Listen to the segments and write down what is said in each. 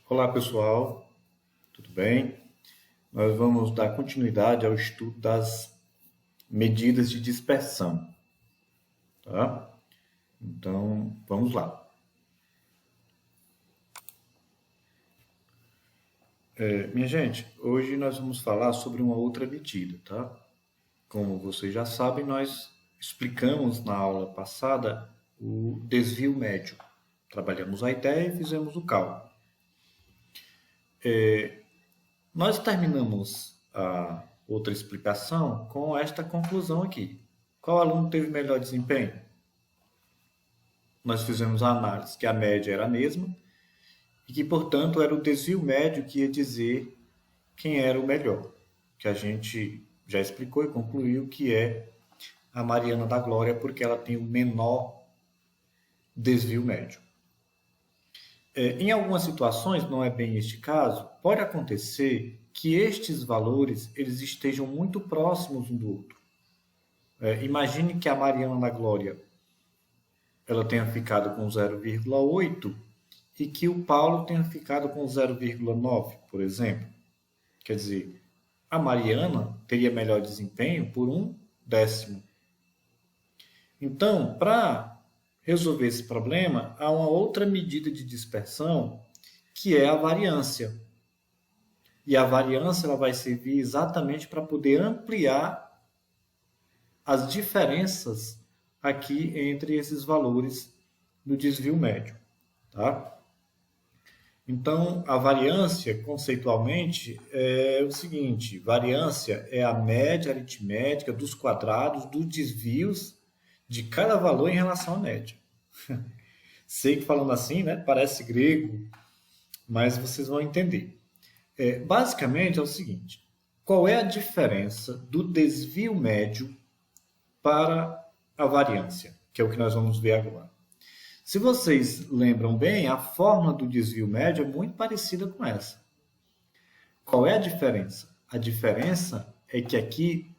Olá pessoal, tudo bem? Nós vamos dar continuidade ao estudo das medidas de dispersão, tá? Então, vamos lá. Minha gente, hoje nós vamos falar sobre uma outra medida, tá? Como vocês já sabem, nós explicamos na aula passada o desvio médio. Trabalhamos a ideia e fizemos o cálculo. Nós terminamos a outra explicação com esta conclusão aqui. Qual aluno teve melhor desempenho? Nós fizemos a análise que a média era a mesma e que, portanto, era o desvio médio que ia dizer quem era o melhor, que a gente já explicou e concluiu que é a Mariana da Glória, porque ela tem o menor desvio médio. Em algumas situações, não é bem este caso, pode acontecer que estes valores eles estejam muito próximos um do outro. Imagine que a Mariana da Glória ela tenha ficado com 0,8 e que o Paulo tenha ficado com 0,9, por exemplo. Quer dizer, a Mariana teria melhor desempenho por 1/10. Então, para resolver esse problema, há uma outra medida de dispersão que é a variância. E a variância ela vai servir exatamente para poder ampliar as diferenças aqui entre esses valores do desvio médio, tá? Então, a variância, conceitualmente, é o seguinte: variância é a média aritmética dos quadrados dos desvios de cada valor em relação à média. Sei que falando assim, né, parece grego, mas vocês vão entender. Basicamente é o seguinte: qual é a diferença do desvio médio para a variância, que é o que nós vamos ver agora? Se vocês lembram bem, a fórmula do desvio médio é muito parecida com essa. Qual é a diferença? A diferença é que aqui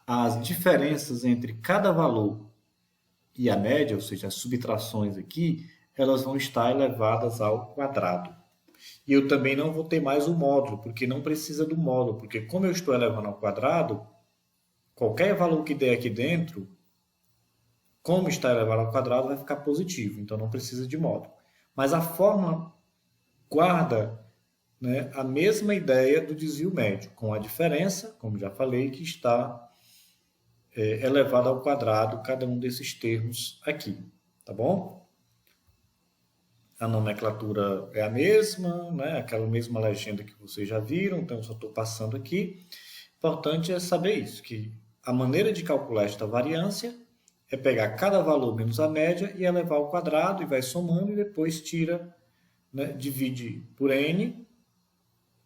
as diferenças entre cada valor e a média, ou seja, as subtrações aqui, elas vão estar elevadas ao quadrado. E eu também não vou ter mais o módulo, porque não precisa do módulo, porque como eu estou elevando ao quadrado, qualquer valor que der aqui dentro, como está elevado ao quadrado, vai ficar positivo, então não precisa de módulo. Mas a fórmula guarda, né, a mesma ideia do desvio médio, com a diferença, como já falei, que está elevado ao quadrado cada um desses termos aqui, tá bom? A nomenclatura é a mesma, né, aquela mesma legenda que vocês já viram, então eu só estou passando aqui. Importante é saber isso, que a maneira de calcular esta variância é pegar cada valor menos a média e elevar ao quadrado e vai somando e depois tira, né, divide por n,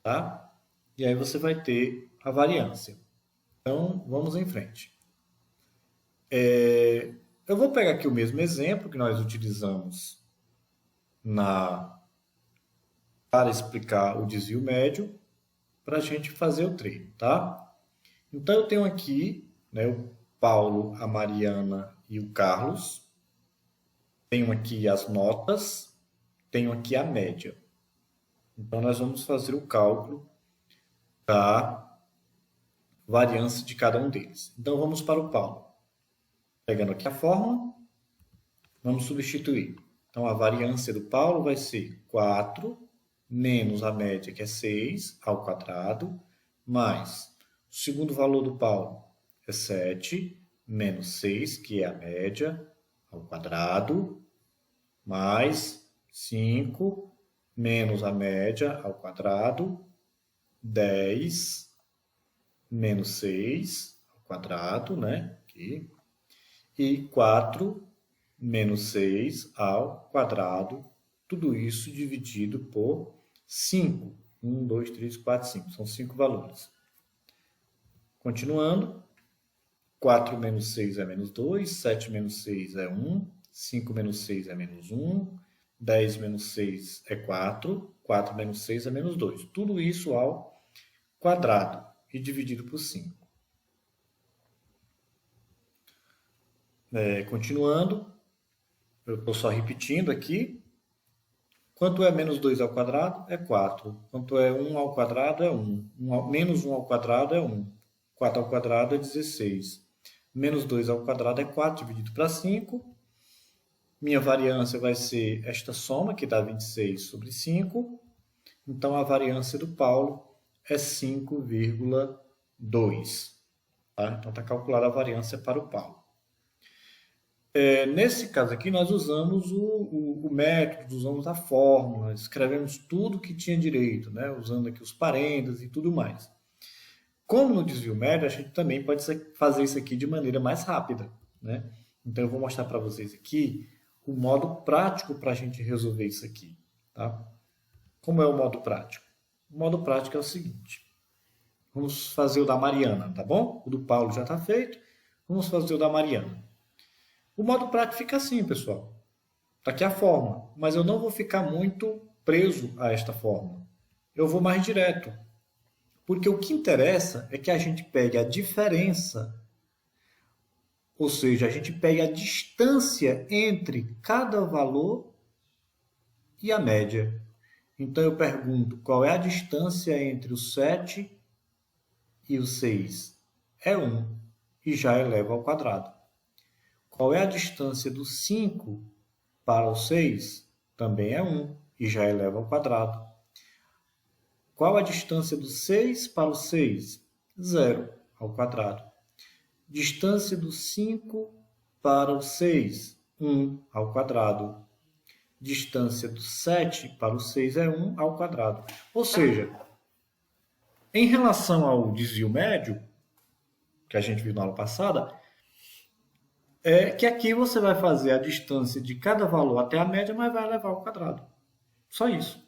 tá? E aí você vai ter a variância. Então, vamos em frente. Eu vou pegar aqui o mesmo exemplo que nós utilizamos para explicar o desvio médio, para a gente fazer o treino, tá? Então, eu tenho aqui, né, o Paulo, a Mariana e o Carlos. Tenho aqui as notas, tenho aqui a média. Então, nós vamos fazer o cálculo da variância de cada um deles. Então, vamos para o Paulo. Pegando aqui a fórmula, vamos substituir. Então, a variância do Paulo vai ser 4 menos a média, que é 6, ao quadrado, mais o segundo valor do Paulo é 7, menos 6, que é a média, ao quadrado, mais 5, menos a média, ao quadrado, 10, menos 6, ao quadrado, né? Aqui. E 4 menos 6 ao quadrado, tudo isso dividido por 5. 1, 2, 3, 4, 5. São 5 valores. Continuando, 4 menos 6 é menos 2, 7 menos 6 é 1, 5 menos 6 é menos 1, 10 menos 6 é 4, 4 menos 6 é menos 2. Tudo isso ao quadrado e dividido por 5. Continuando, eu estou só repetindo aqui. Quanto é menos 2 ao quadrado? É 4. Quanto é 1 ao quadrado? É 1. Menos 1 ao quadrado é 1. 4 ao quadrado é 16. Menos 2 ao quadrado é 4, dividido para 5. Minha variância vai ser esta soma, que dá 26 sobre 5. Então, a variância do Paulo é 5,2. Tá? Então, está calculada a variância para o Paulo. Nesse caso aqui, nós usamos o método, usamos a fórmula, escrevemos tudo que tinha direito, né? Usando aqui os parênteses e tudo mais. Como no desvio médio, a gente também pode fazer isso aqui de maneira mais rápida, né? Então, eu vou mostrar para vocês aqui o modo prático para a gente resolver isso aqui. Tá? Como é o modo prático? O modo prático é o seguinte. Vamos fazer o da Mariana, tá bom? O do Paulo já está feito. Vamos fazer o da Mariana. O modo prático fica assim, pessoal. Está aqui a fórmula, mas eu não vou ficar muito preso a esta fórmula. Eu vou mais direto. Porque o que interessa é que a gente pegue a diferença, ou seja, a gente pegue a distância entre cada valor e a média. Então eu pergunto, qual é a distância entre o 7 e o 6? É 1, e já eleva ao quadrado. Qual é a distância do 5 para o 6? Também é 1, e já eleva ao quadrado. Qual a distância do 6 para o 6? 0 ao quadrado. Distância do 5 para o 6? 1 ao quadrado. Distância do 7 para o 6 é 1 ao quadrado. Ou seja, em relação ao desvio médio, que a gente viu na aula passada, é que aqui você vai fazer a distância de cada valor até a média, mas vai levar ao quadrado. Só isso.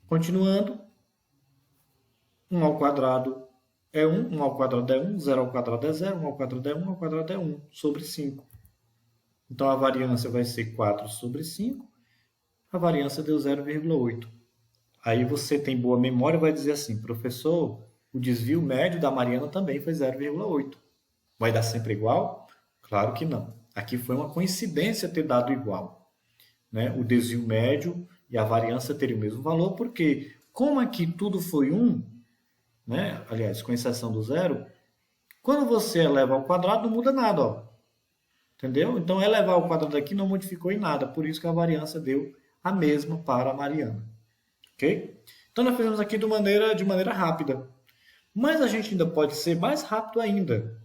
Continuando, 1 ao quadrado é 1, 1 ao quadrado é 1, 0 ao quadrado é 0, 1 ao quadrado é 1, 1 ao quadrado é 1, sobre 5. Então, a variância vai ser 4 sobre 5. A variância deu 0,8. Aí você tem boa memória e vai dizer assim, professor, o desvio médio da Mariana também foi 0,8. Vai dar sempre igual? Claro que não. Aqui foi uma coincidência ter dado igual. Né? O desvio médio e a variância teriam o mesmo valor, porque como aqui tudo foi 1, né? Aliás, com exceção do zero, quando você eleva ao quadrado não muda nada. Ó. Entendeu? Então, elevar ao quadrado aqui não modificou em nada, por isso que a variância deu a mesma para a Mariana. Ok? Então, nós fizemos aqui de maneira rápida. Mas a gente ainda pode ser mais rápido ainda.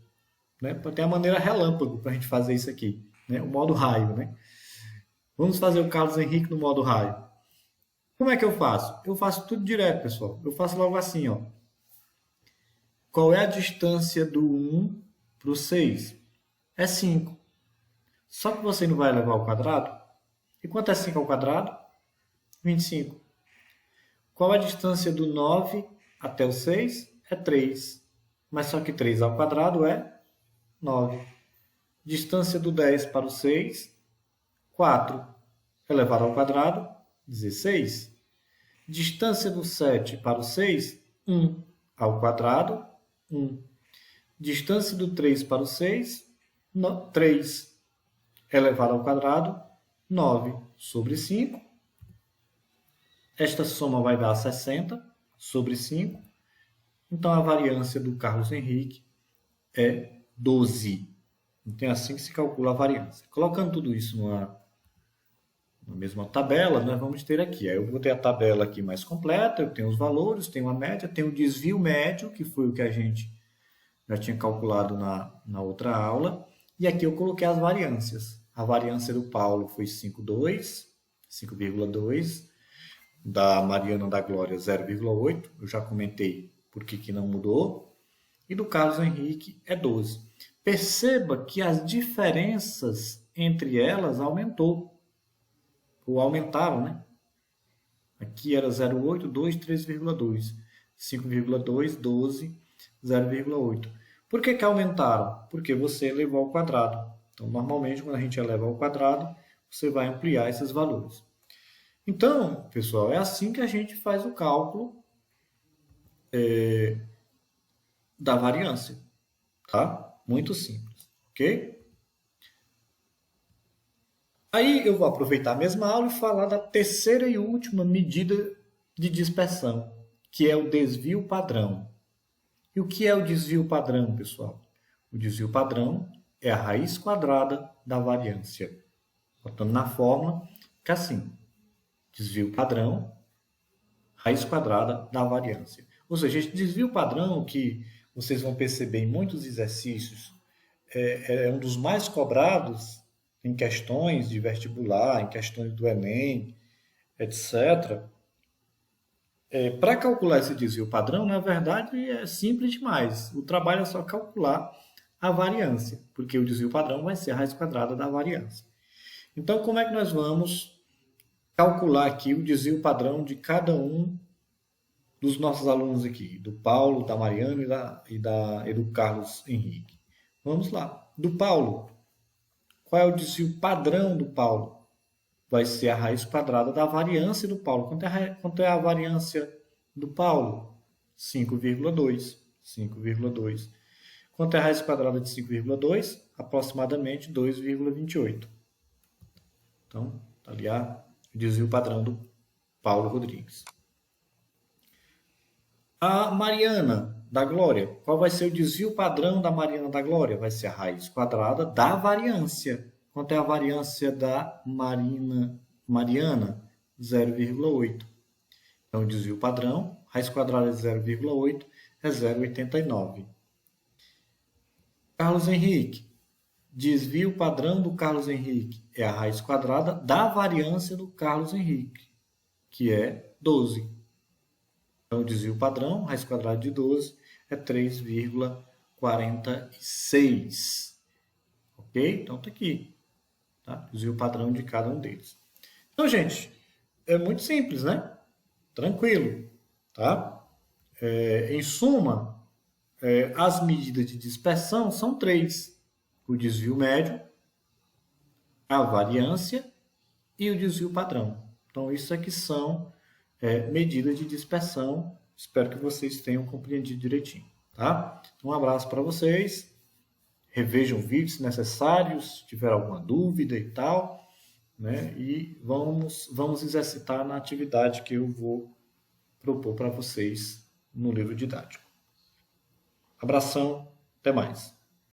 Né? Tem a maneira relâmpago para a gente fazer isso aqui. Né? O modo raio. Né? Vamos fazer o Carlos Henrique no modo raio. Como é que eu faço? Eu faço tudo direto, pessoal. Eu faço logo assim. Ó. Qual é a distância do 1 para o 6? É 5. Só que você não vai levar ao quadrado? E quanto é 5 ao quadrado? 25. Qual a distância do 9 até o 6? É 3. Mas só que 3 ao quadrado é 9. Distância do 10 para o 6? 4. Elevado ao quadrado? 16. Distância do 7 para o 6? 1. Ao quadrado? 1. Distância do 3 para o 6? 3. Elevado ao quadrado, 9 sobre 5. Esta soma vai dar 60 sobre 5. Então, a variância do Carlos Henrique é 12. Então, é assim que se calcula a variância. Colocando tudo isso na mesma tabela, nós vamos ter aqui. Aí eu vou ter a tabela aqui mais completa, eu tenho os valores, tenho a média, tenho o desvio médio, que foi o que a gente já tinha calculado na outra aula. E aqui eu coloquei as variâncias. A variância do Paulo foi 5,2. Da Mariana da Glória, 0,8. Eu já comentei por que não mudou. E do Carlos Henrique é 12. Perceba que as diferenças entre elas aumentou. Ou aumentaram, né? Aqui era 0,8, 2, 3,2. 5,2, 12, 0,8. Por que aumentaram? Porque você elevou ao quadrado. Então, normalmente, quando a gente eleva ao quadrado, você vai ampliar esses valores. Então, pessoal, é assim que a gente faz o cálculo da variância. Tá? Muito simples. Ok? Aí eu vou aproveitar a mesma aula e falar da terceira e última medida de dispersão, que é o desvio padrão. E o que é o desvio padrão, pessoal? O desvio padrão é a raiz quadrada da variância. Botando na fórmula, fica assim: desvio padrão, raiz quadrada da variância. Ou seja, esse desvio padrão que vocês vão perceber em muitos exercícios é um dos mais cobrados em questões de vestibular, em questões do Enem, etc. Para calcular esse desvio padrão, na verdade, é simples demais. O trabalho é só calcular a variância, porque o desvio padrão vai ser a raiz quadrada da variância. Então, como é que nós vamos calcular aqui o desvio padrão de cada um dos nossos alunos aqui, do Paulo, da Mariana e do Carlos Henrique? Vamos lá. Do Paulo, qual é o desvio padrão do Paulo? Vai ser a raiz quadrada da variância do Paulo. Quanto é a variância do Paulo? 5,2. 5,2. Quanto é a raiz quadrada de 5,2? Aproximadamente 2,28. Então, está ali o desvio padrão do Paulo Rodrigues. A Mariana da Glória. Qual vai ser o desvio padrão da Mariana da Glória? Vai ser a raiz quadrada da variância. Quanto é a variância da Mariana? 0,8. Então, o desvio padrão, raiz quadrada de 0,8 é 0,89. Carlos Henrique. Desvio padrão do Carlos Henrique é a raiz quadrada da variância do Carlos Henrique, que é 12. Então, o desvio padrão, raiz quadrada de 12, é 3,46. Ok? Então, está aqui. Tá? Desvio padrão de cada um deles. Então, gente, é muito simples, né? Tranquilo. Tá? Em suma, as medidas de dispersão são três: o desvio médio, a variância e o desvio padrão. Então, isso aqui são medidas de dispersão. Espero que vocês tenham compreendido direitinho. Tá? Um abraço para vocês. Revejam o vídeo se necessário, se tiver alguma dúvida e tal, né? E vamos exercitar na atividade que eu vou propor para vocês no livro didático. Abração, até mais.